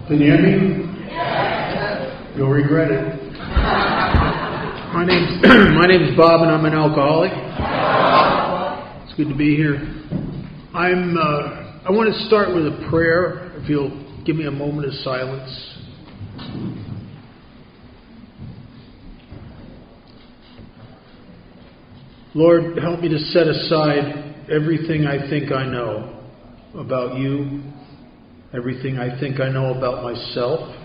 Can you hear me? Yes. You'll regret it. My name's Bob, and I'm an alcoholic. It's good to be here. I want to start with a prayer. If you'll give me a moment of silence. Lord, help me to set aside everything I think I know about you, everything I think I know about myself,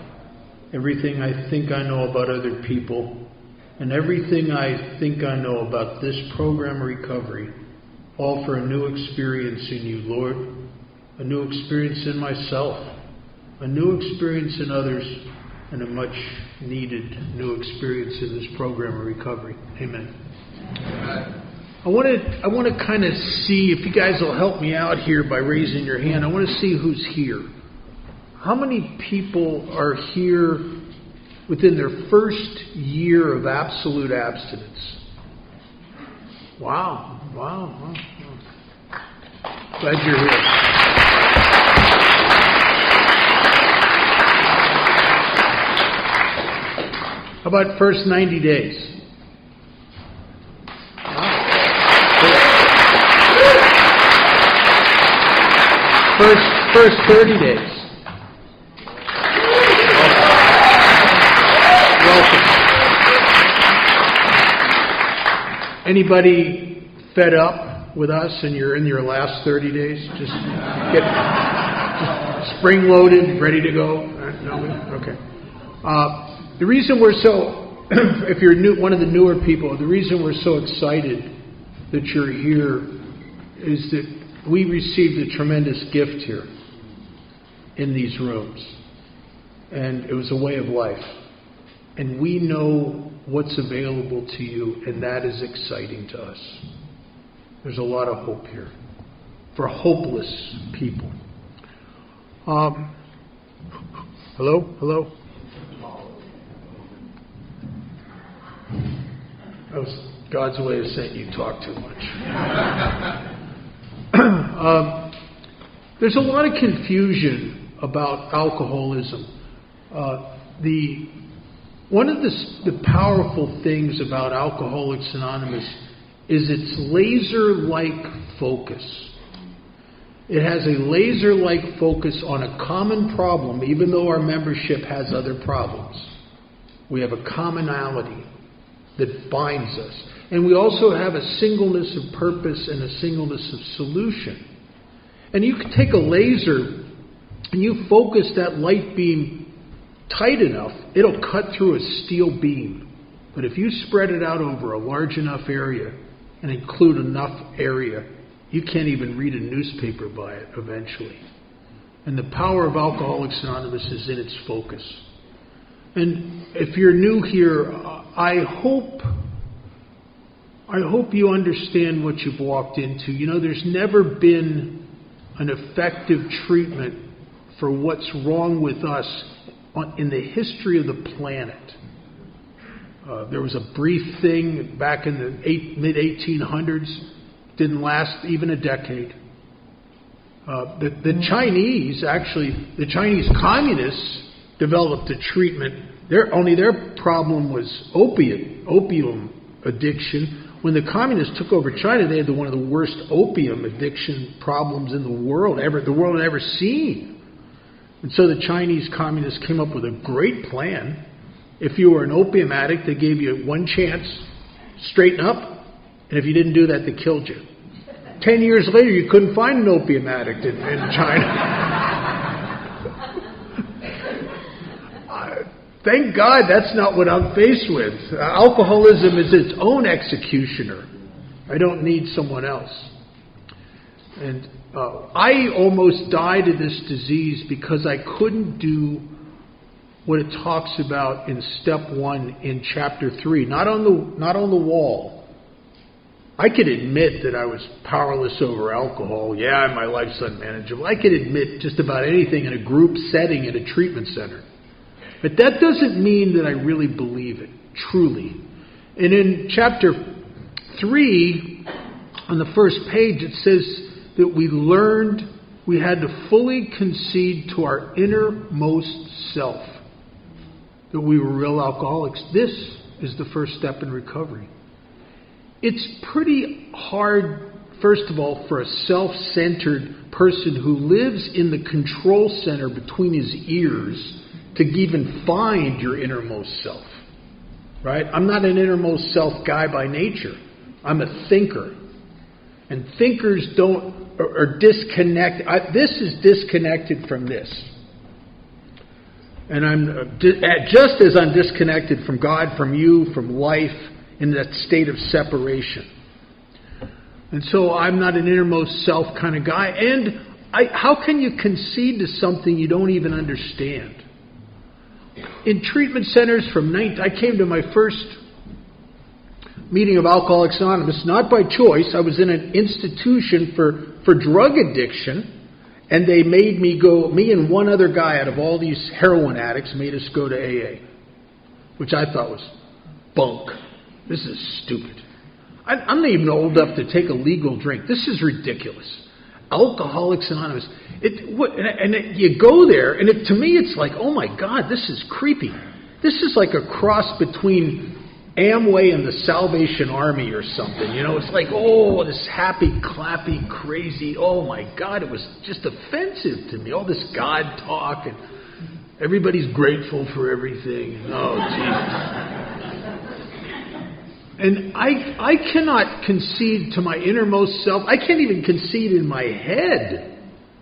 everything I think I know about other people, and everything I think I know about this program of recovery, all for a new experience in you, Lord, a new experience in myself, a new experience in others, and a much needed new experience in this program of recovery. Amen. I want to kind of see if you guys will help me out here by raising your hand. I want to see who's here. How many people are here within their first year of absolute abstinence? Wow. Glad you're here. How about first 90 days? First 30 days. Welcome. Anybody fed up with us and you're in your last 30 days? Just spring loaded, ready to go? No? Okay. The reason we're so, if you're one of the newer people, the reason we're so excited that you're here is that we received a tremendous gift here in these rooms. And it was a way of life. And we know what's available to you, and that is exciting to us. There's a lot of hope here for hopeless people. Hello? That was God's way of saying you talk too much. There's a lot of confusion about alcoholism. One of the powerful things about Alcoholics Anonymous is its laser-like focus. It has a laser-like focus on a common problem, even though our membership has other problems. We have a commonality that binds us. And we also have a singleness of purpose and a singleness of solution. And you can take a laser and you focus that light beam tight enough, it'll cut through a steel beam. But if you spread it out over a large enough area and include enough area, you can't even read a newspaper by it eventually. And the power of Alcoholics Anonymous is in its focus. And if you're new here, I hope you understand what you've walked into. You know, there's never been an effective treatment for what's wrong with us in the history of the planet. There was a brief thing back in the mid-1800s, didn't last even a decade. The Chinese communists developed a treatment. Their problem was opium addiction. When the communists took over China, they had one of the worst opium addiction problems in the world had ever seen. And so the Chinese communists came up with a great plan. If you were an opium addict, they gave you one chance, straighten up, and if you didn't do that, they killed you. 10 years later, you couldn't find an opium addict in China. Thank God that's not what I'm faced with. Alcoholism is its own executioner. I don't need someone else. And I almost died of this disease because I couldn't do what it talks about in step 1 in chapter 3. Not on the wall. I could admit that I was powerless over alcohol. Yeah, my life's unmanageable. I could admit just about anything in a group setting in a treatment center. But that doesn't mean that I really believe it, truly. And in chapter 3, on the first page, it says that we learned we had to fully concede to our innermost self that we were real alcoholics. This is the first step in recovery. It's pretty hard, first of all, for a self-centered person who lives in the control center between his ears to even find your innermost self. Right? I'm not an innermost self guy by nature. I'm a thinker. And thinkers are disconnected. This is disconnected from this. And I'm just as I'm disconnected from God, from you, from life, in that state of separation. And so I'm not an innermost self kind of guy. And how can you concede to something you don't even understand? In treatment centers I came to my first meeting of Alcoholics Anonymous, not by choice. I was in an institution for drug addiction, and they made me go, me and one other guy out of all these heroin addicts made us go to AA, which I thought was bunk. This is stupid. I'm not even old enough to take a legal drink. This is ridiculous. Alcoholics Anonymous. You go there, and to me it's like, oh my God, this is creepy. This is like a cross between Amway and the Salvation Army or something. You know, it's like, oh, this happy, clappy, crazy. Oh my God, it was just offensive to me. All this God talk, and everybody's grateful for everything. Oh, Jesus. And I cannot concede to my innermost self. I can't even concede in my head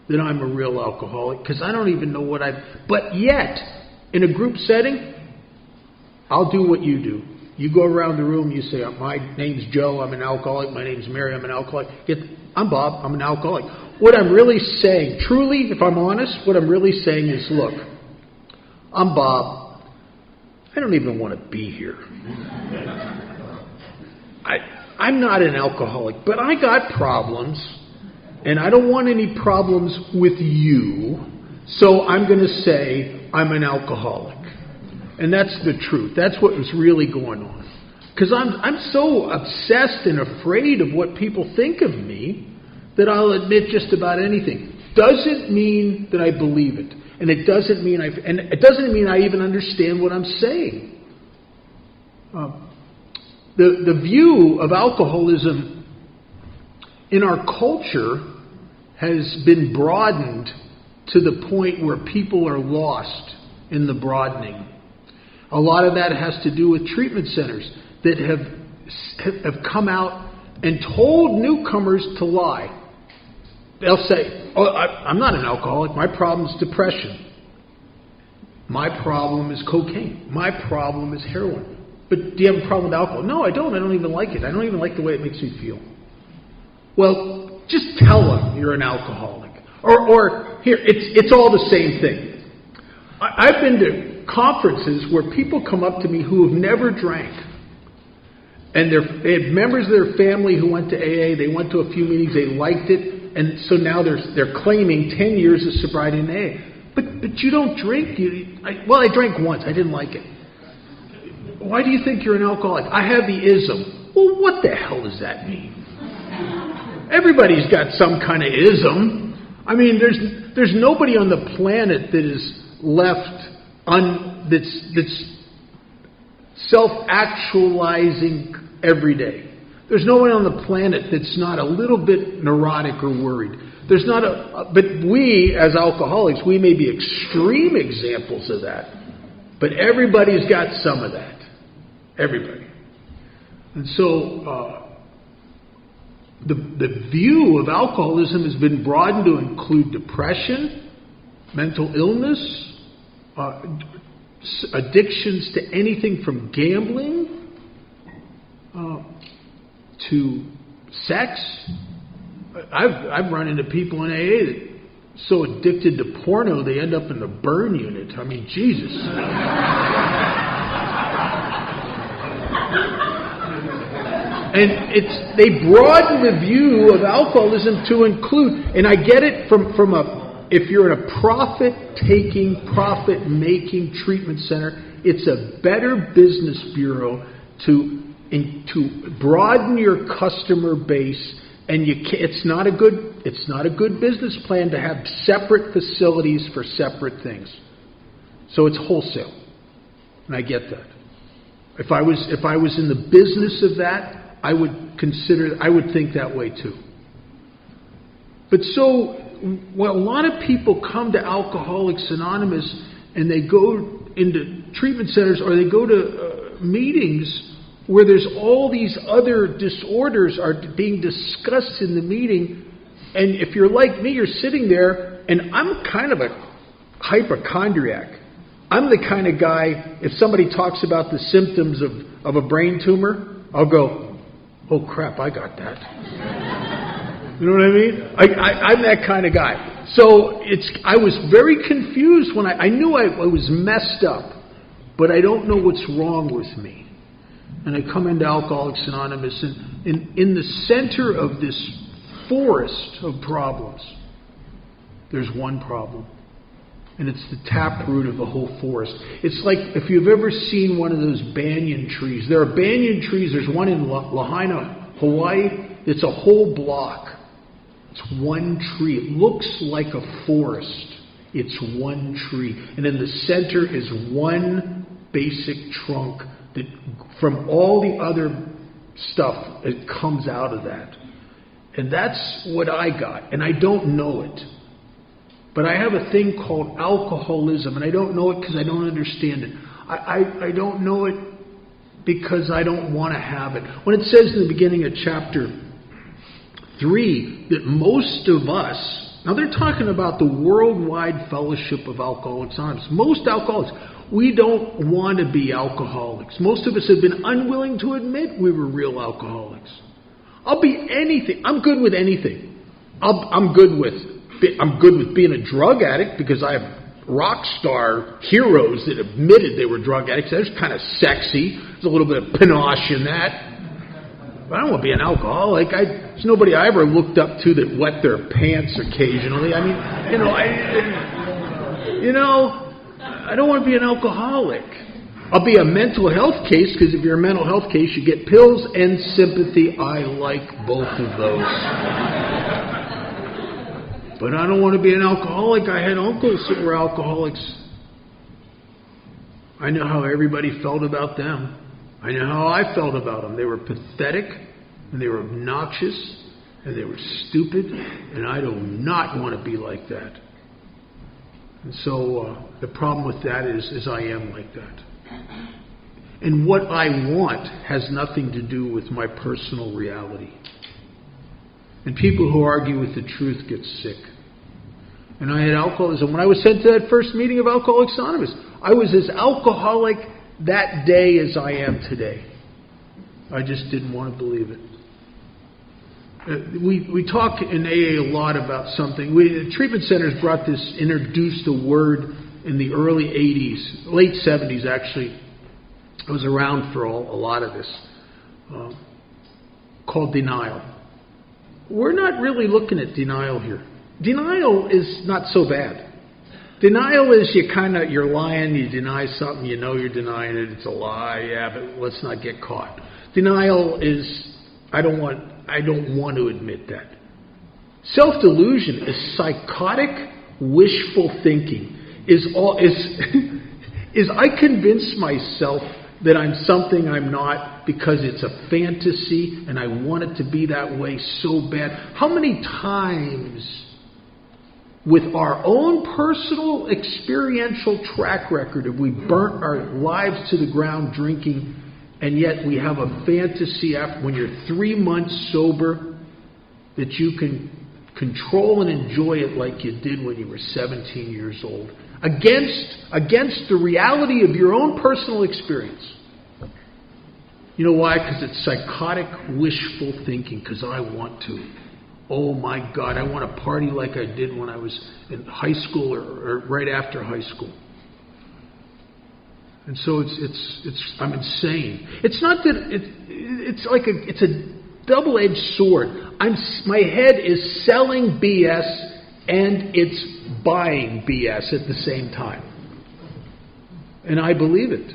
that I'm a real alcoholic because I don't even know what But yet, in a group setting, I'll do what you do. You go around the room, you say, my name's Joe, I'm an alcoholic. My name's Mary, I'm an alcoholic. I'm Bob, I'm an alcoholic. What I'm really saying, truly, if I'm honest, what I'm really saying is, look, I'm Bob. I don't even want to be here. I'm not an alcoholic, but I got problems, and I don't want any problems with you, so I'm going to say I'm an alcoholic. And that's the truth. That's what was really going on. Because I'm so obsessed and afraid of what people think of me that I'll admit just about anything. Doesn't mean that I believe it. And it doesn't mean I even understand what I'm saying. The view of alcoholism in our culture has been broadened to the point where people are lost in the broadening. A lot of that has to do with treatment centers that have come out and told newcomers to lie. They'll say, oh, I'm not an alcoholic. My problem is depression. My problem is cocaine. My problem is heroin. But do you have a problem with alcohol? No, I don't. I don't even like it. I don't even like the way it makes me feel. Well, just tell them you're an alcoholic. Or here, it's all the same thing. I've been to conferences where people come up to me who have never drank. And they had members of their family who went to AA. They went to a few meetings. They liked it. And so now they're claiming 10 years of sobriety in AA. But you don't drink. I drank once. I didn't like it. Why do you think you're an alcoholic? I have the ism. Well, what the hell does that mean? Everybody's got some kind of ism. I mean, there's nobody on the planet that is left that's self-actualizing every day. There's no one on the planet that's not a little bit neurotic or worried. There's not but we, as alcoholics, we may be extreme examples of that. But everybody's got some of that. Everybody. And so the view of alcoholism has been broadened to include depression, mental illness, addictions to anything from gambling to sex. I've run into people in AA that are so addicted to porno they end up in the burn unit. I mean, Jesus. And they broaden the view of alcoholism to include, and I get it from if you're in a profit-taking, profit-making treatment center, it's a better business bureau to broaden your customer base And it's not a good business plan to have separate facilities for separate things. So it's wholesale, and I get that. If I was in the business of that, I would think that way too. But a lot of people come to Alcoholics Anonymous and they go into treatment centers or they go to meetings where there's all these other disorders are being discussed in the meeting. And if you're like me, you're sitting there, and I'm kind of a hypochondriac. I'm the kind of guy, if somebody talks about the symptoms of a brain tumor, I'll go, oh crap, I got that. You know what I mean? I'm that kind of guy. So I was very confused when I knew I was messed up, but I don't know what's wrong with me. And I come into Alcoholics Anonymous, and in the center of this forest of problems, there's one problem. And it's the taproot of the whole forest. It's like if you've ever seen one of those banyan trees. There are banyan trees. There's one in Lahaina, Hawaii. It's a whole block. It's one tree. It looks like a forest. It's one tree. And in the center is one basic trunk that from all the other stuff, it comes out of that. And that's what I got. And I don't know it. But I have a thing called alcoholism, and I don't know it because I don't understand it. I don't know it because I don't want to have it. When it says in the beginning of chapter 3 that most of us, now they're talking about the worldwide fellowship of Alcoholics Anonymous. Most alcoholics, we don't want to be alcoholics. Most of us have been unwilling to admit we were real alcoholics. I'll be anything. I'm good with anything. I'm good with being a drug addict because I have rock star heroes that admitted they were drug addicts. That was kind of sexy. There's a little bit of panache in that. But I don't want to be an alcoholic. There's nobody I ever looked up to that wet their pants occasionally. I mean, I don't want to be an alcoholic. I'll be a mental health case because if you're a mental health case, you get pills and sympathy. I like both of those. But I don't want to be an alcoholic. I had uncles that were alcoholics. I know how everybody felt about them. I know how I felt about them. They were pathetic, and they were obnoxious, and they were stupid, and I do not want to be like that. And so the problem with that is I am like that. And what I want has nothing to do with my personal reality. And people who argue with the truth get sick. And I had alcoholism. When I was sent to that first meeting of Alcoholics Anonymous, I was as alcoholic that day as I am today. I just didn't want to believe it. We talk in AA a lot about something. Treatment centers introduced a word in the early 80s, late 70s actually. I was around for a lot of this, called denial. We're not really looking at denial here. Denial is not so bad. Denial is you're lying, you deny something, you know you're denying it, it's a lie, yeah, but let's not get caught. Denial is, I don't want to admit that. Self-delusion is psychotic, wishful thinking. Is I convince myself that I'm something I'm not because it's a fantasy and I want it to be that way so bad. How many times with our own personal experiential track record have we burnt our lives to the ground drinking, and yet we have a fantasy after when you're 3 months sober that you can control and enjoy it like you did when you were 17 years old against the reality of your own personal experience. You know why? Because it's psychotic wishful thinking, because I want to. Oh my God, I want to party like I did when I was in high school or right after high school. And so I'm insane. It's not that it's a double-edged sword. My head is selling BS and it's buying BS at the same time. And I believe it.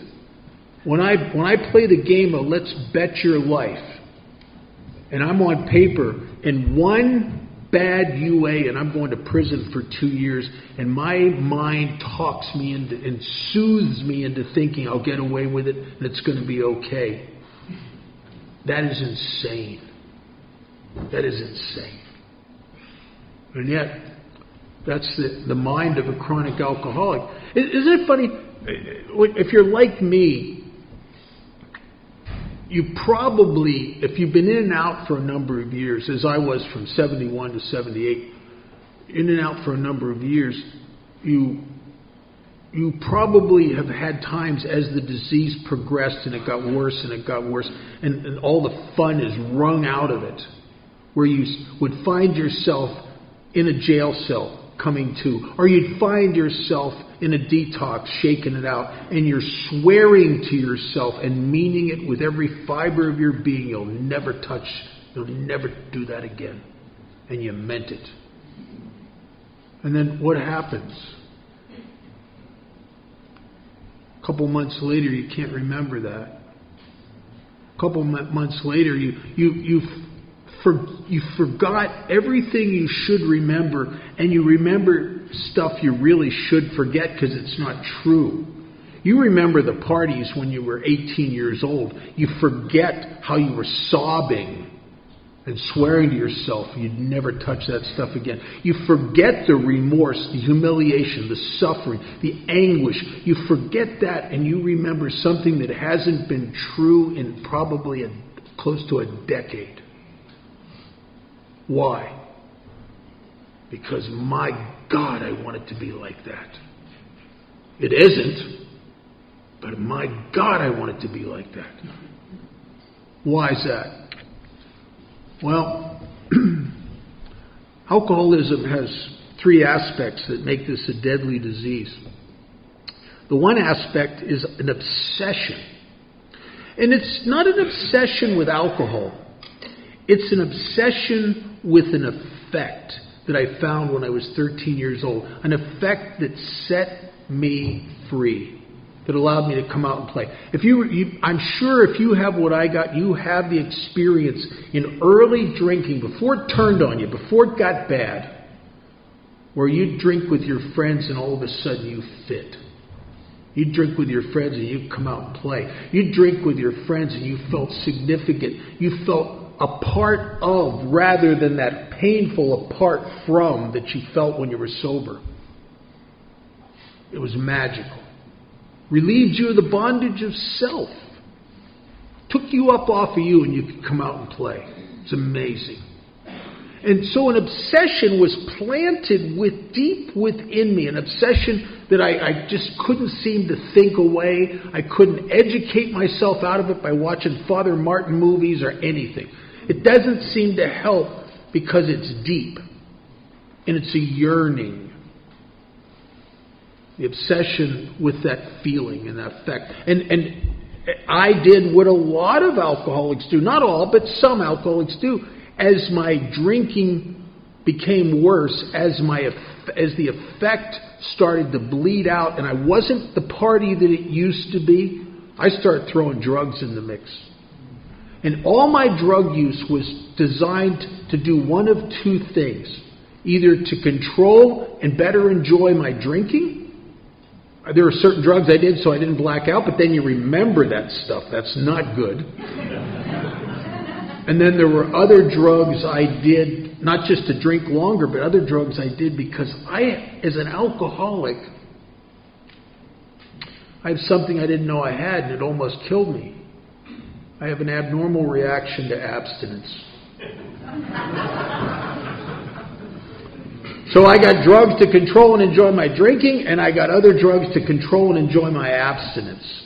When I play the game of let's bet your life, and I'm on paper, and one bad UA, and I'm going to prison for 2 years, and my mind talks me into and soothes me into thinking I'll get away with it and it's going to be okay. That is insane. That is insane. And yet, that's the mind of a chronic alcoholic. Isn't it funny? If you're like me, you probably, if you've been in and out for a number of years, as I was from 71 to 78, in and out for a number of years, you probably have had times as the disease progressed and it got worse and it got worse, and all the fun is wrung out of it, where you would find yourself in a jail cell coming to, or you'd find yourself in a detox, shaking it out, and you're swearing to yourself and meaning it with every fiber of your being, you'll never do that again. And you meant it. And then what happens? A couple months later, you can't remember that. A couple months later, you forgot everything you should remember, and you remember stuff you really should forget because it's not true. You remember the parties when you were 18 years old. You forget how you were sobbing and swearing to yourself you'd never touch that stuff again. You forget the remorse, the humiliation, the suffering, the anguish. You forget that, and you remember something that hasn't been true in probably close to a decade. Why? Because my God, I want it to be like that. It isn't, but my God, I want it to be like that. Why is that? Well, alcoholism has 3 aspects that make this a deadly disease. The one aspect is an obsession. And it's not an obsession with alcohol. It's an obsession with an effect that I found when I was 13 years old. An effect that set me free, that allowed me to come out and play. I'm sure if you have what I got, you have the experience in early drinking, before it turned on you, before it got bad, where you drink with your friends and all of a sudden you fit. You drink with your friends and you come out and play. You drink with your friends and you felt significant. You felt a part of, rather than that painful apart from that you felt when you were sober. It was magical. Relieved you of the bondage of self. Took you up off of you and you could come out and play. It's amazing. And so an obsession was planted deep within me. An obsession that I just couldn't seem to think away. I couldn't educate myself out of it by watching Father Martin movies or anything. It doesn't seem to help because it's deep. And it's a yearning. The obsession with that feeling and that effect. And I did what a lot of alcoholics do. Not all, but some alcoholics do. As my drinking became worse, as the effect started to bleed out, and I wasn't the party that it used to be, I started throwing drugs in the mix. And all my drug use was designed to do one of 2 things. Either to control and better enjoy my drinking. There were certain drugs I did so I didn't black out, but then you remember that stuff. That's not good. And then there were other drugs I did, not just to drink longer, but other drugs I did because I, as an alcoholic, I have something I didn't know I had, and it almost killed me. I have an abnormal reaction to abstinence. So I got drugs to control and enjoy my drinking, and I got other drugs to control and enjoy my abstinence.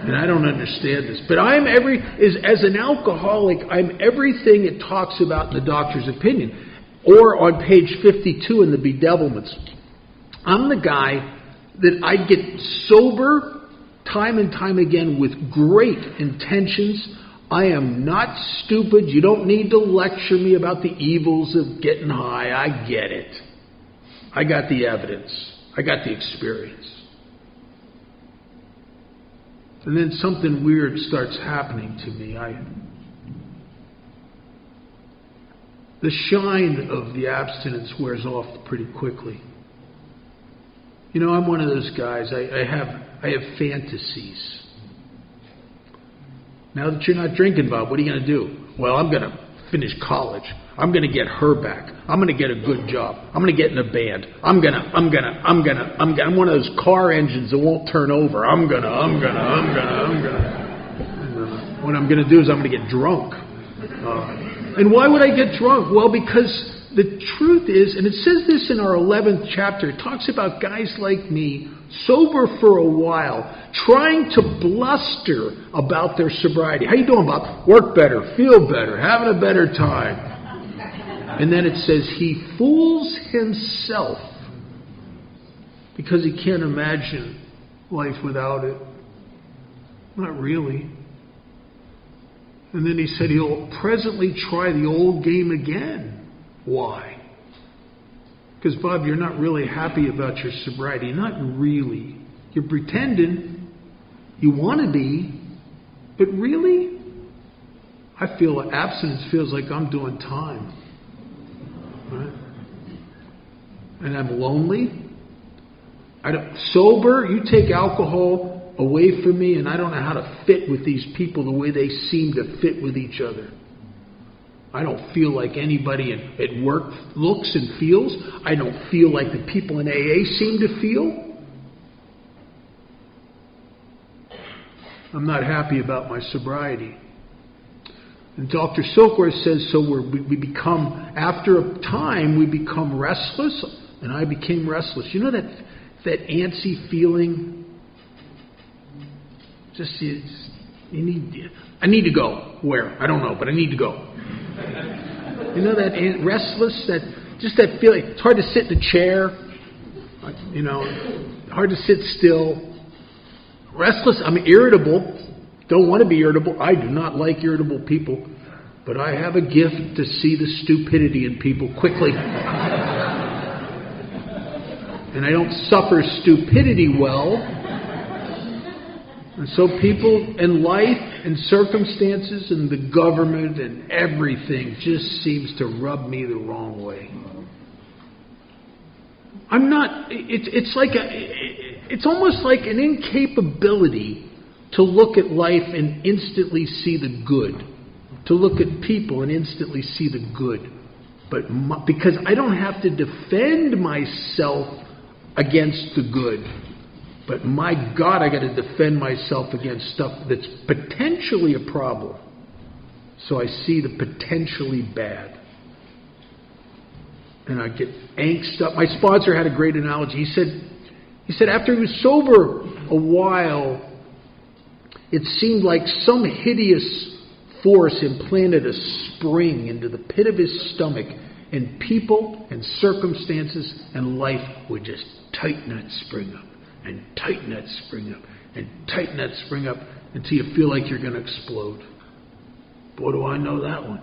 And I don't understand this. But as an alcoholic, I'm everything it talks about in the doctor's opinion. Or on page 52 in the Bedevilments. I'm the guy that I get sober time and time again with great intentions. I am not stupid. You don't need to lecture me about the evils of getting high. I get it. I got the evidence. I got the experience. And then something weird starts happening to me. the shine of the abstinence wears off pretty quickly. You know, I'm one of those guys. I have fantasies. Now that you're not drinking, Bob, what are you going to do? Well, I'm going to finish college. I'm going to get her back. I'm going to get a good job. I'm going to get in a band. I'm one of those car engines that won't turn over. What I'm going to do is I'm going to get drunk. And why would I get drunk? Well, because the truth is, and it says this in our 11th chapter, it talks about guys like me, sober for a while, trying to bluster about their sobriety. How you doing, Bob? Work better, feel better, having a better time. And then it says he fools himself because he can't imagine life without it. Not really. And then he said he'll presently try the old game again. Why? Because, Bob, you're not really happy about your sobriety. Not really. You're pretending. You want to be. But really? I feel abstinence feels like I'm doing time. Right? And I'm lonely. Sober, you take alcohol away from me, and I don't know how to fit with these people the way they seem to fit with each other. I don't feel like anybody at work looks and feels. I don't feel like the people in AA seem to feel. I'm not happy about my sobriety. And Dr. Silkworth says, so we become, after a time, we become restless, and I became restless. You know that antsy feeling? I need to go. Where? I don't know, but I need to go. You know that restless, that feeling. It's hard to sit in a chair. You know, hard to sit still. Restless. I'm irritable. Don't want to be irritable. I do not like irritable people. But I have a gift to see the stupidity in people quickly. And I don't suffer stupidity well. And so people and life and circumstances and the government and everything just seems to rub me the wrong way. I'm not, it's almost like an incapability to look at life and instantly see the good. To look at people and instantly see the good. But because I don't have to defend myself against the good. But my God, I got to defend myself against stuff that's potentially a problem. So I see the potentially bad. And I get angst up. My sponsor had a great analogy. He said after he was sober a while, it seemed like some hideous force implanted a spring into the pit of his stomach, and people and circumstances and life would just tighten that spring up. And tighten that spring up, and tighten that spring up until you feel like you're going to explode. Boy, do I know that one.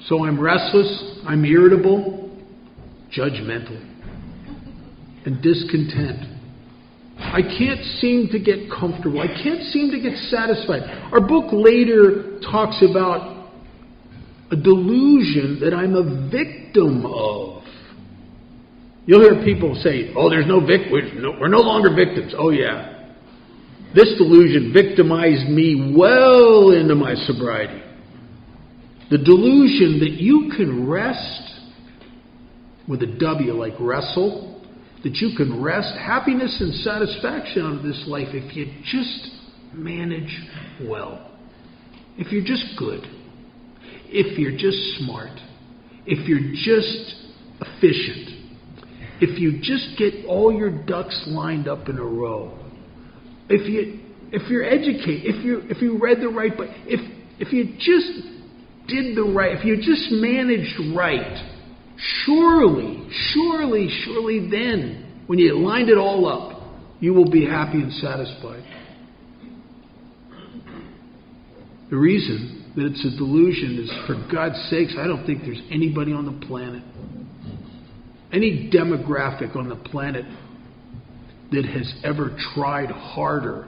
So I'm restless, I'm irritable, judgmental, and discontent. I can't seem to get comfortable. I can't seem to get satisfied. Our book later talks about a delusion that I'm a victim of. You'll hear people say, oh, there's no we're no longer victims. Oh, yeah. This delusion victimized me well into my sobriety. The delusion that you can rest, with a W like wrestle, that you can rest happiness and satisfaction out of this life if you just manage well. If you're just good. If you're just smart. If you're just efficient. If you just get all your ducks lined up in a row, if you're educated, if you read the right book, if you just did the right, if you just managed right, surely then, when you lined it all up, you will be happy and satisfied. The reason that it's a delusion is, for God's sakes, I don't think there's anybody on the planet, any demographic on the planet that has ever tried harder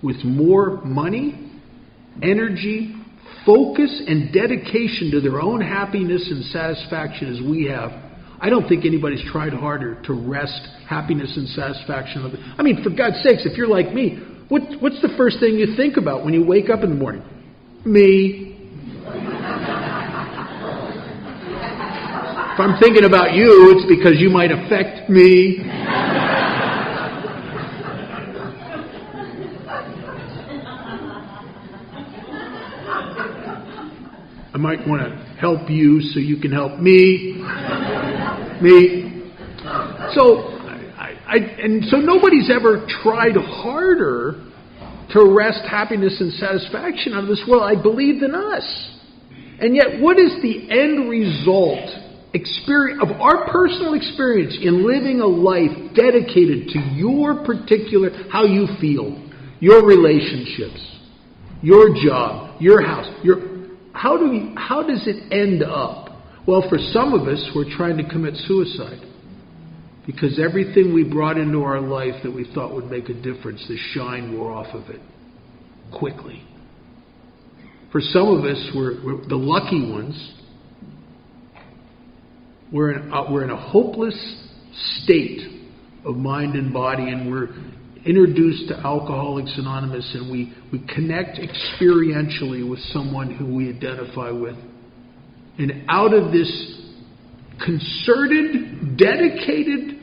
with more money, energy, focus and dedication to their own happiness and satisfaction as we have, I don't think anybody's tried harder to wrest happiness and satisfaction of it. I mean, for God's sakes, if you're like me, what's the first thing you think about when you wake up in the morning? Me. If I'm thinking about you, it's because you might affect me. I might want to help you so you can help me. Me. So nobody's ever tried harder to wrest happiness and satisfaction out of this world, I believe, than us. And yet, what is the end result of our personal experience in living a life dedicated to your particular, how you feel, your relationships, your job, your house, how does it end up? Well, for some of us, we're trying to commit suicide because everything we brought into our life that we thought would make a difference, the shine wore off of it quickly. For some of us, we're the lucky ones. We're in a hopeless state of mind and body, and we're introduced to Alcoholics Anonymous, and we connect experientially with someone who we identify with. And out of this concerted, dedicated,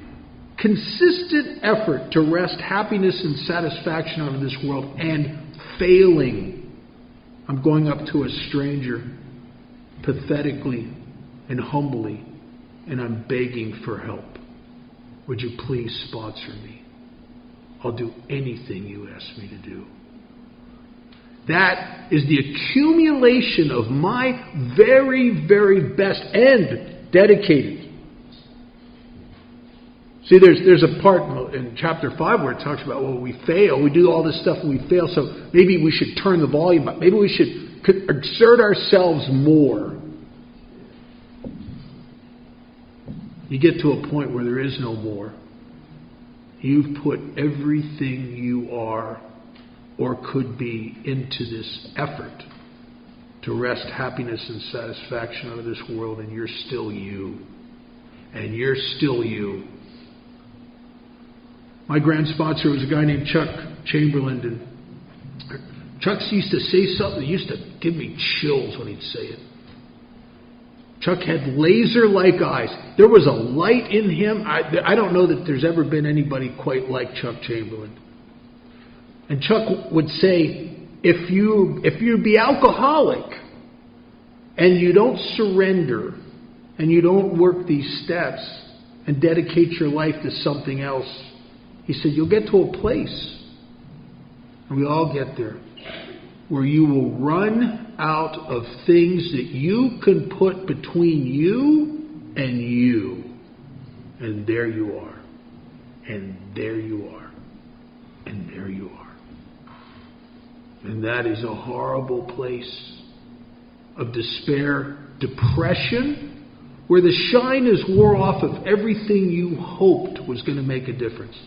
consistent effort to wrest happiness and satisfaction out of this world and failing, I'm going up to a stranger pathetically and humbly, and I'm begging for help. Would you please sponsor me? I'll do anything you ask me to do. That is the accumulation of my very, very best and dedicated. See, there's a part in chapter 5 where it talks about, well, we fail. We do all this stuff and we fail, so maybe we should turn the volume up. Maybe we should exert ourselves more. You get to a point where there is no more. You've put everything you are or could be into this effort to wrest happiness and satisfaction out of this world, and you're still you. And you're still you. My grand sponsor was a guy named Chuck Chamberlain, and Chuck used to say something that used to give me chills when he'd say it. Chuck had laser-like eyes. There was a light in him. I don't know that there's ever been anybody quite like Chuck Chamberlain. And Chuck would say, if you be alcoholic and you don't surrender and you don't work these steps and dedicate your life to something else, he said, you'll get to a place, and we all get there, where you will run out of things that you can put between you and you. And there you are. And there you are. And there you are. And that is a horrible place of despair, depression, where the shine is wore off of everything you hoped was going to make a difference.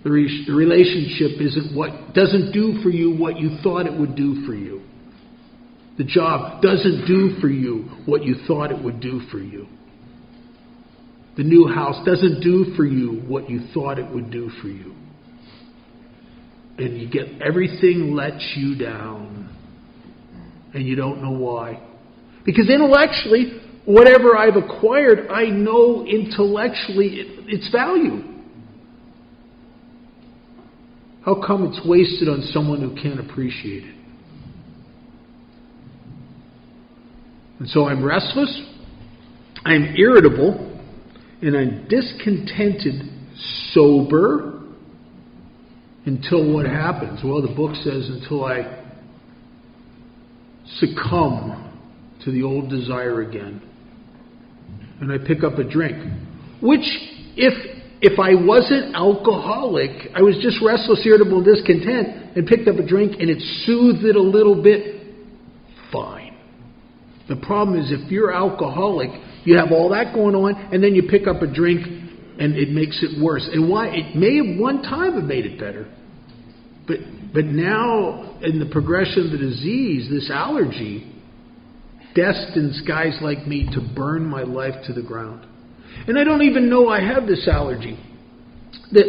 The relationship doesn't do for you what you thought it would do for you. The job doesn't do for you what you thought it would do for you. The new house doesn't do for you what you thought it would do for you. And you get everything lets you down. And you don't know why. Because intellectually, whatever I've acquired, I know intellectually its value. How come it's wasted on someone who can't appreciate it? And so I'm restless, I'm irritable, and I'm discontented, sober, until what happens? Well, the book says until I succumb to the old desire again. And I pick up a drink. Which, if I wasn't alcoholic, I was just restless, irritable, and discontent, and picked up a drink and it soothed it a little bit, fine. The problem is if you're alcoholic, you have all that going on, and then you pick up a drink and it makes it worse. And why? It may have one time have made it better, but But now, in the progression of the disease, this allergy destines guys like me to burn my life to the ground. And I don't even know I have this allergy. That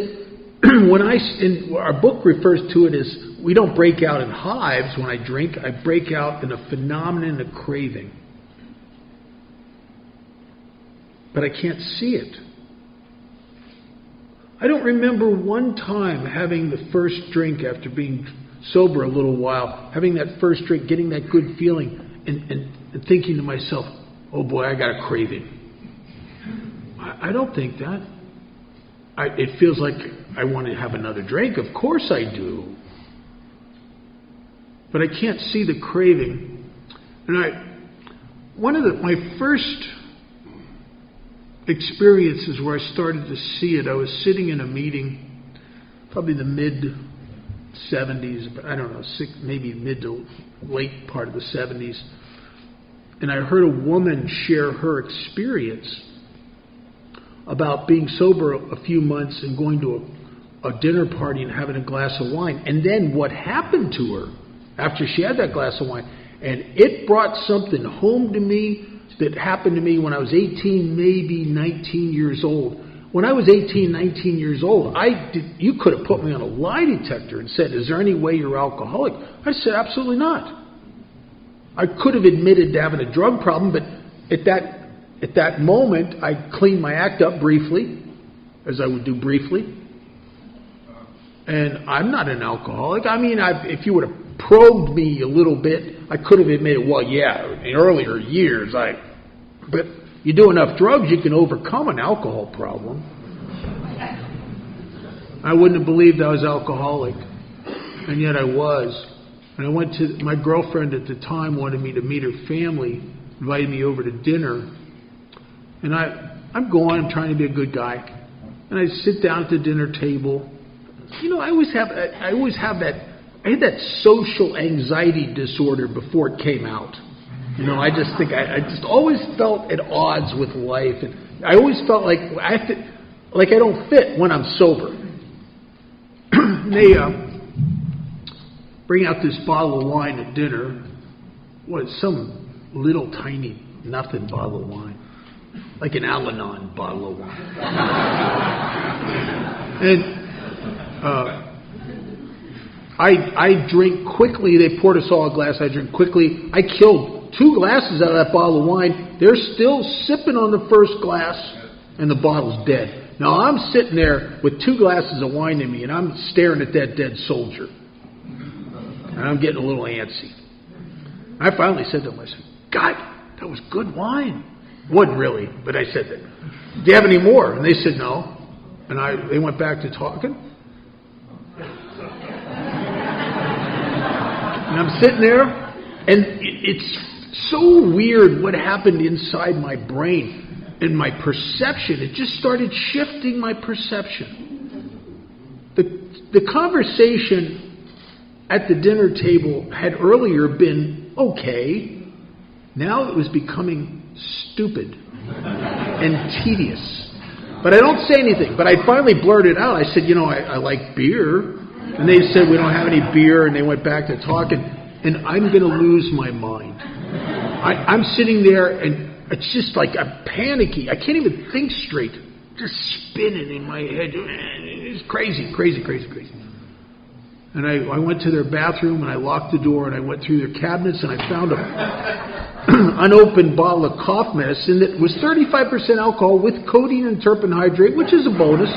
in our book refers to it as, we don't break out in hives when I drink. I break out in a phenomenon of craving. But I can't see it. I don't remember one time having the first drink after being sober a little while, having that first drink, getting that good feeling, and thinking to myself, oh boy, I got a craving. I don't think that. It feels like I want to have another drink. Of course I do. But I can't see the craving. And my first experiences where I started to see it, I was sitting in a meeting, probably the mid-70s, I don't know, maybe mid to late part of the 70s, and I heard a woman share her experience about being sober a few months and going to a dinner party and having a glass of wine, and then what happened to her after she had that glass of wine. And it brought something home to me that happened to me when I was 18, maybe 19 years old. When I was 18, 19 years old, you could have put me on a lie detector and said, is there any way you're alcoholic? I said, absolutely not. I could have admitted to having a drug problem, but at that moment, I cleaned my act up briefly, as I would do briefly. And I'm not an alcoholic. I mean, if you would have probed me a little bit, I could have admitted, well, yeah, in earlier years, but you do enough drugs, you can overcome an alcohol problem. I wouldn't have believed I was alcoholic, and yet I was. And I went to, my girlfriend at the time wanted me to meet her family, invited me over to dinner, and I'm trying to be a good guy, and I sit down at the dinner table. You know, I had that social anxiety disorder before it came out. You know, I just always felt at odds with life, and I always felt like I don't fit when I'm sober. They bring out this bottle of wine at dinner. Some little tiny nothing bottle of wine, like an Al-Anon bottle of wine, and I drink quickly. They poured us all a glass. I drink quickly. I killed 2 glasses out of that bottle of wine. They're still sipping on the first glass, and the bottle's dead. Now, I'm sitting there with 2 glasses of wine in me, and I'm staring at that dead soldier. And I'm getting a little antsy. I finally said to myself, God, that was good wine. Wasn't really, but I said that. Do you have any more? And they said no. And they went back to talking. And I'm sitting there, and it's so weird what happened inside my brain and my perception. It just started shifting my perception. The conversation at the dinner table had earlier been okay. Now it was becoming stupid and tedious. But I don't say anything. But I finally blurted out. I said, I like beer. And they said, we don't have any beer, and they went back to talking, and I'm going to lose my mind. I'm sitting there, and it's just like I'm panicky. I can't even think straight. Just spinning in my head. It's crazy. And I went to their bathroom, and I locked the door, and I went through their cabinets, and I found an unopened bottle of cough medicine that was 35% alcohol with codeine and terpenhydrate, which is a bonus.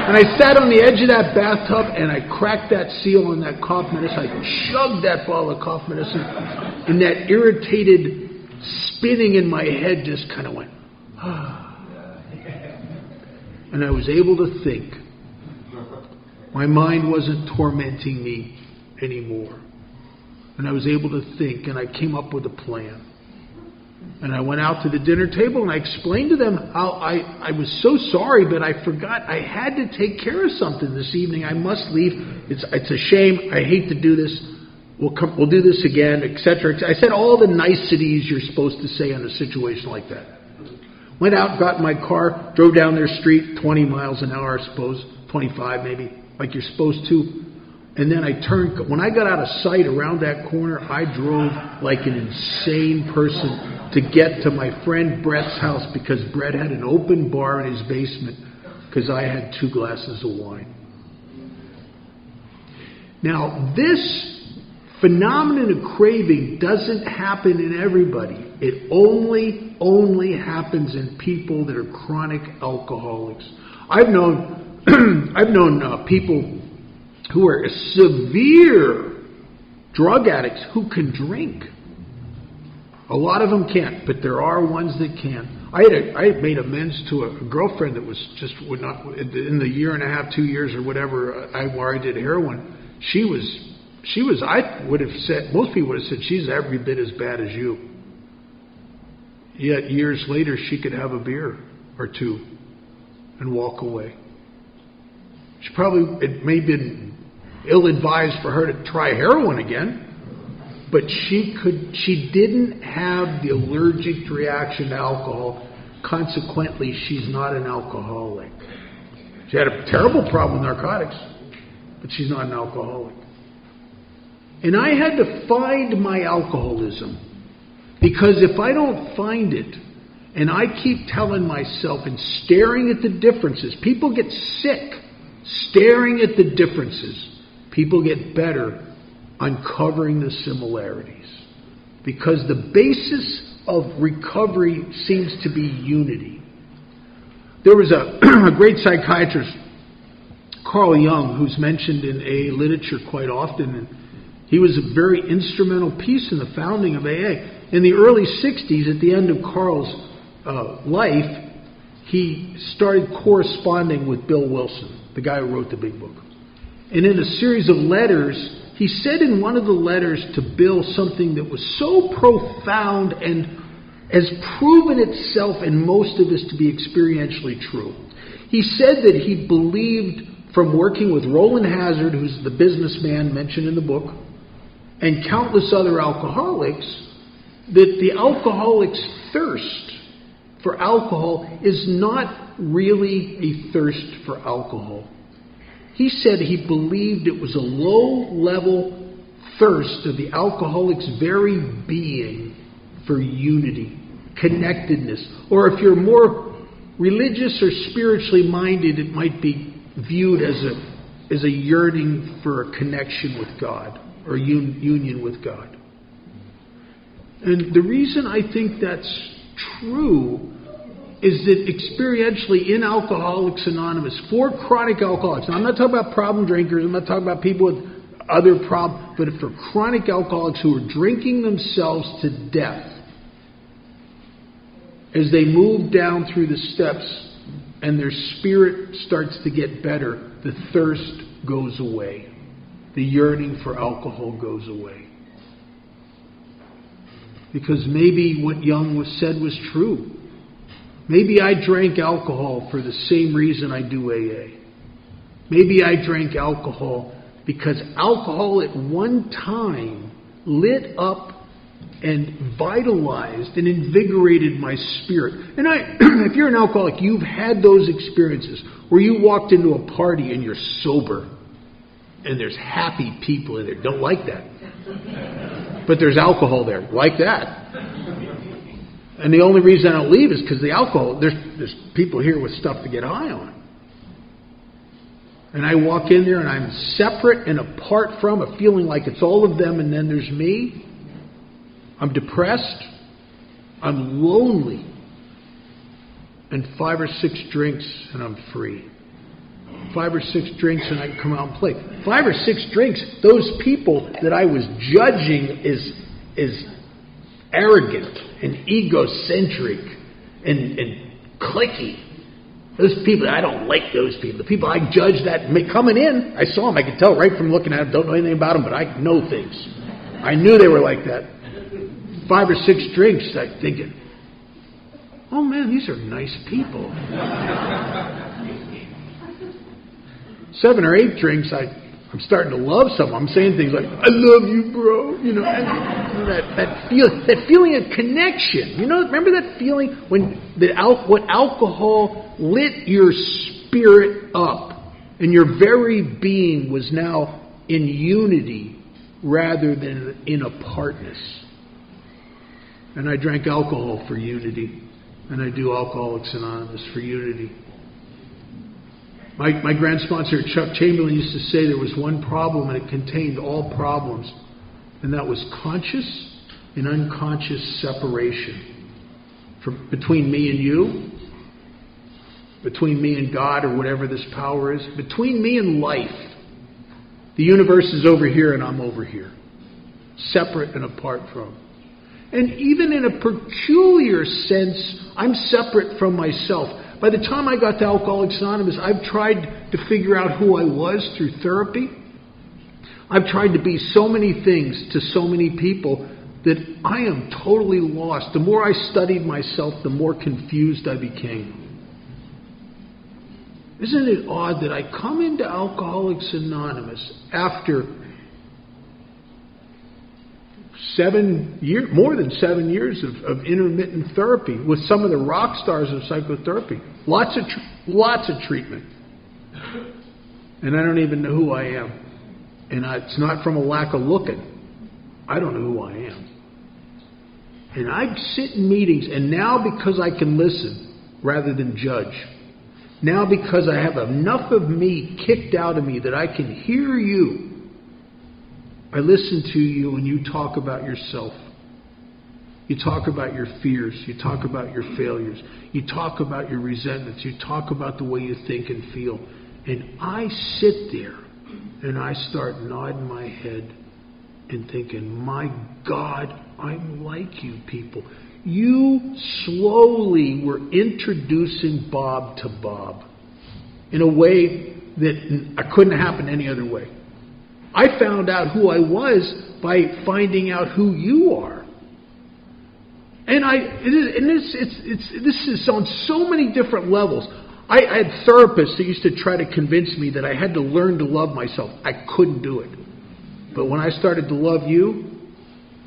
And I sat on the edge of that bathtub, and I cracked that seal on that cough medicine. I chugged that bottle of cough medicine, and that irritated spinning in my head just kind of went, and I was able to think. My mind wasn't tormenting me anymore. And I was able to think, and I came up with a plan. And I went out to the dinner table, and I explained to them how I was so sorry, but I forgot I had to take care of something this evening. I must leave. It's a shame. I hate to do this. We'll do this again, etc. I said all the niceties you're supposed to say in a situation like that. Went out, got in my car, drove down their street, 20 miles an hour, I suppose, 25 maybe, like you're supposed to. And then I turned. When I got out of sight around that corner, I drove like an insane person to get to my friend Brett's house, because Brett had an open bar in his basement because I had 2 glasses of wine. Now, this phenomenon of craving doesn't happen in everybody. It only happens in people that are chronic alcoholics. I've known people who are severe drug addicts who can drink. A lot of them can't, but there are ones that can. I had made amends to a girlfriend that was just would not, in the year and a half, 2 years or whatever, where I did heroin. She was. I would have said, most people would have said, she's every bit as bad as you. Yet years later, she could have a beer or 2 and walk away. She probably, it may have been ill-advised for her to try heroin again, but she didn't have the allergic reaction to alcohol. Consequently, she's not an alcoholic. She had a terrible problem with narcotics, but she's not an alcoholic. And I had to find my alcoholism, because if I don't find it, and I keep telling myself and staring at the differences, people get sick staring at the differences. People get better uncovering the similarities, because the basis of recovery seems to be unity. There was a great psychiatrist, Carl Jung, who's mentioned in AA literature quite often, and he was a very instrumental piece in the founding of AA. In the early 60s, at the end of Carl's life, he started corresponding with Bill Wilson, the guy who wrote the big book. And in a series of letters, he said in one of the letters to Bill something that was so profound and has proven itself in most of us to be experientially true. He said that he believed, from working with Roland Hazard, who's the businessman mentioned in the book, and countless other alcoholics, that the alcoholic's thirst for alcohol is not really a thirst for alcohol. He said he believed it was a low-level thirst of the alcoholic's very being for unity, connectedness. Or if you're more religious or spiritually minded, it might be viewed as a yearning for a connection with God, or union with God. And the reason I think that's true is that experientially in Alcoholics Anonymous, for chronic alcoholics, now I'm not talking about problem drinkers, I'm not talking about people with other problems, but for chronic alcoholics who are drinking themselves to death, as they move down through the steps and their spirit starts to get better, the thirst goes away. The yearning for alcohol goes away. Because maybe what Jung said was true. Maybe I drank alcohol for the same reason I do AA. Maybe I drank alcohol because alcohol at one time lit up and vitalized and invigorated my spirit. And if you're an alcoholic, you've had those experiences where you walked into a party and you're sober and there's happy people in there. Don't like that. But there's alcohol there. Like that. And the only reason I don't leave is because the alcohol, there's people here with stuff to get high on. And I walk in there and I'm separate and apart from, a feeling like it's all of them and then there's me. I'm depressed. I'm lonely. And 5 or 6 drinks and I'm free. 5 or 6 drinks and I can come out and play. 5 or 6 drinks, those people that I was judging is arrogant and egocentric and cliquey. Those people, I don't like those people. The people I judged that coming in, I saw them. I could tell right from looking at them. Don't know anything about them, but I know things. I knew they were like that. 5 or 6 drinks, I'm thinking, oh man, these are nice people. 7 or 8 drinks, I'm starting to love someone. I'm saying things like, I love you, bro. You know, that feeling of connection. You know, remember that feeling when what alcohol lit your spirit up and your very being was now in unity rather than in apartness. And I drank alcohol for unity. And I do Alcoholics Anonymous for unity. My grand sponsor, Chuck Chamberlain, used to say there was one problem and it contained all problems. And that was conscious and unconscious separation. Between me and you, between me and God or whatever this power is, between me and life. The universe is over here and I'm over here. Separate and apart from. And even in a peculiar sense, I'm separate from myself. By the time I got to Alcoholics Anonymous, I've tried to figure out who I was through therapy. I've tried to be so many things to so many people that I am totally lost. The more I studied myself, the more confused I became. Isn't it odd that I come into Alcoholics Anonymous after more than 7 years of intermittent therapy with some of the rock stars of psychotherapy. Lots of treatment. And I don't even know who I am. And it's not from a lack of looking. I don't know who I am. And I sit in meetings, and now because I can listen rather than judge, now because I have enough of me kicked out of me that I can hear you, I listen to you and you talk about yourself. You talk about your fears. You talk about your failures. You talk about your resentments. You talk about the way you think and feel. And I sit there and I start nodding my head and thinking, my God, I'm like you people. You slowly were introducing Bob to Bob in a way that I couldn't happen any other way. I found out who I was by finding out who you are. And this is on so many different levels. I had therapists that used to try to convince me that I had to learn to love myself. I couldn't do it. But when I started to love you,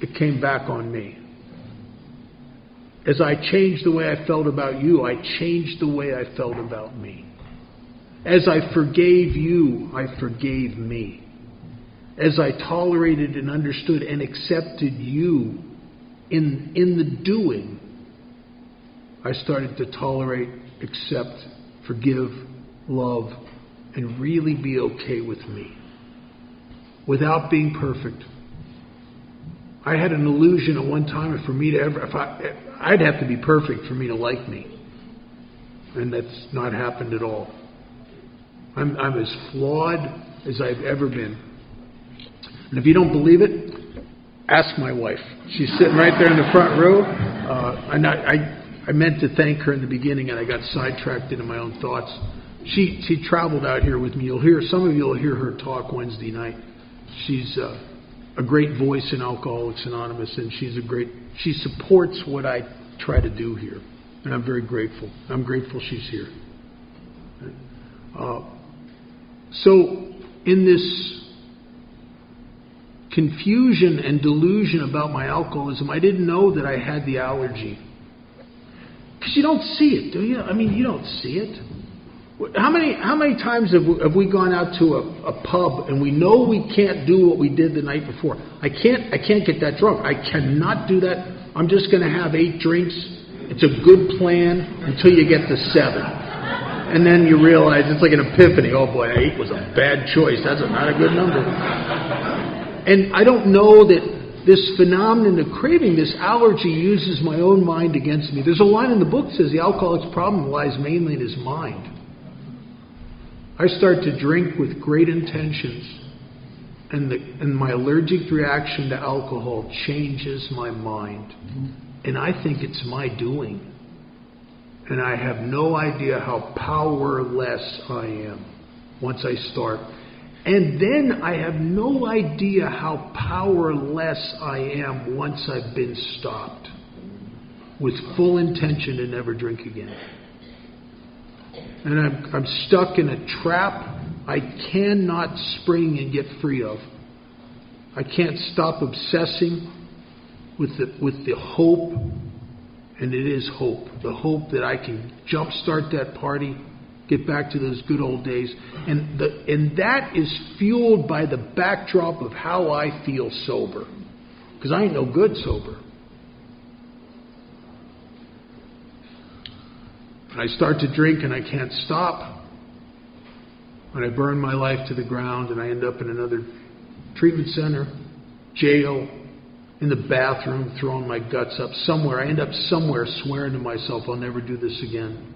it came back on me. As I changed the way I felt about you, I changed the way I felt about me. As I forgave you, I forgave me. As I tolerated and understood and accepted you in the doing, I started to tolerate, accept, forgive, love, and really be okay with me. Without being perfect. I had an illusion at one time that for me to ever, I'd have to be perfect for me to like me. And that's not happened at all. I'm as flawed as I've ever been. And if you don't believe it, ask my wife. She's sitting right there in the front row. I meant to thank her in the beginning, and I got sidetracked into my own thoughts. She traveled out here with me. Some of you will hear her talk Wednesday night. She's a great voice in Alcoholics Anonymous, and she supports what I try to do here. And I'm very grateful. I'm grateful she's here. So in this confusion and delusion about my alcoholism, I didn't know that I had the allergy. Because you don't see it, do you? I mean, you don't see it. How many times have we gone out to a pub and we know we can't do what we did the night before? I can't get that drunk. I cannot do that. I'm just going to have 8 drinks. It's a good plan until you get to 7. And then you realize it's like an epiphany. Oh boy, 8 was a bad choice. That's not a good number. And I don't know that this phenomenon of craving, this allergy, uses my own mind against me. There's a line in the book that says the alcoholic's problem lies mainly in his mind. I start to drink with great intentions, and my allergic reaction to alcohol changes my mind. And I think it's my doing. And I have no idea how powerless I am once I start. And then I have no idea how powerless I am once I've been stopped with full intention to never drink again. And I'm stuck in a trap I cannot spring and get free of. I can't stop obsessing with the hope, and it is hope. The hope that I can jumpstart that party, get back to those good old days. And that is fueled by the backdrop of how I feel sober. Because I ain't no good sober. When I start to drink and I can't stop, when I burn my life to the ground and I end up in another treatment center, jail, in the bathroom, throwing my guts up somewhere, I end up somewhere swearing to myself, I'll never do this again.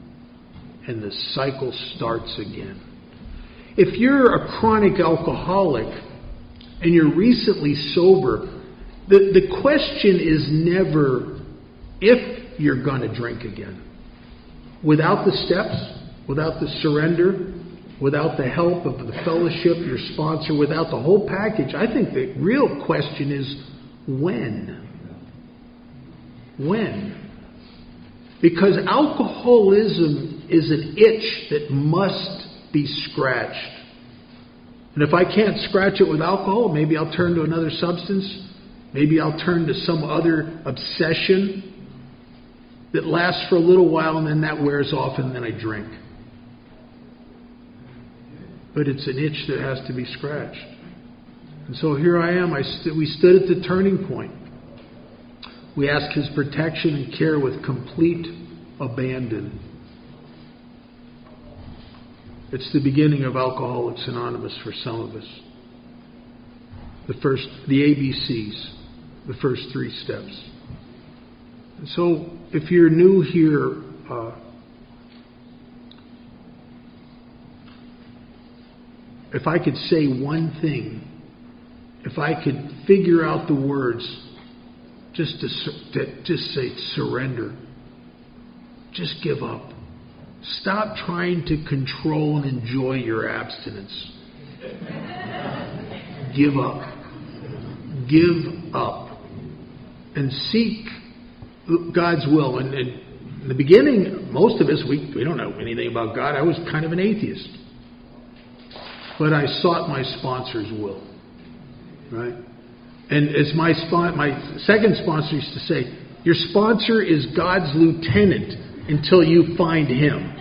And the cycle starts again. If you're a chronic alcoholic and you're recently sober, the question is never if you're going to drink again. Without the steps, without the surrender, without the help of the fellowship, your sponsor, without the whole package, I think the real question is when? When? Because alcoholism is an itch that must be scratched. And if I can't scratch it with alcohol, maybe I'll turn to another substance. Maybe I'll turn to some other obsession that lasts for a little while and then that wears off and then I drink. But it's an itch that has to be scratched. And so here I am. We stood at the turning point. We ask His protection and care with complete abandon. It's the beginning of Alcoholics Anonymous for some of us. The ABCs, the first 3 steps. And so if you're new here, if I could say one thing, if I could figure out the words, just say surrender. Just give up. Stop trying to control and enjoy your abstinence. Give up. Give up. And seek God's will. And in the beginning, most of us, we don't know anything about God. I was kind of an atheist. But I sought my sponsor's will. Right? And as my second sponsor used to say, your sponsor is God's lieutenant until you find Him.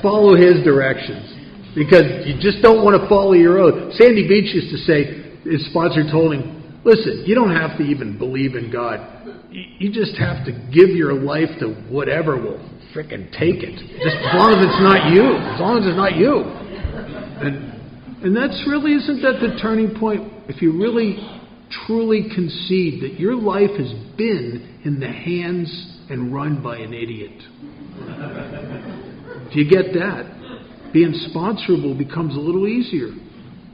Follow His directions. Because you just don't want to follow your own. Sandy Beach used to say, his sponsor told him, listen, you don't have to even believe in God. You just have to give your life to whatever will frickin' take it. Just as long as it's not you. As long as it's not you. And that's really, isn't that the turning point? If you really, truly concede that your life has been in the hands and run by an idiot. If you get that, being sponsorable becomes a little easier.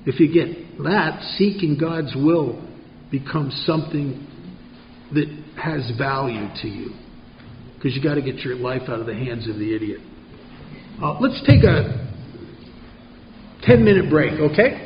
If you get that, seeking God's will becomes something that has value to you. Because you got to get your life out of the hands of the idiot. Let's take a 10-minute break, okay?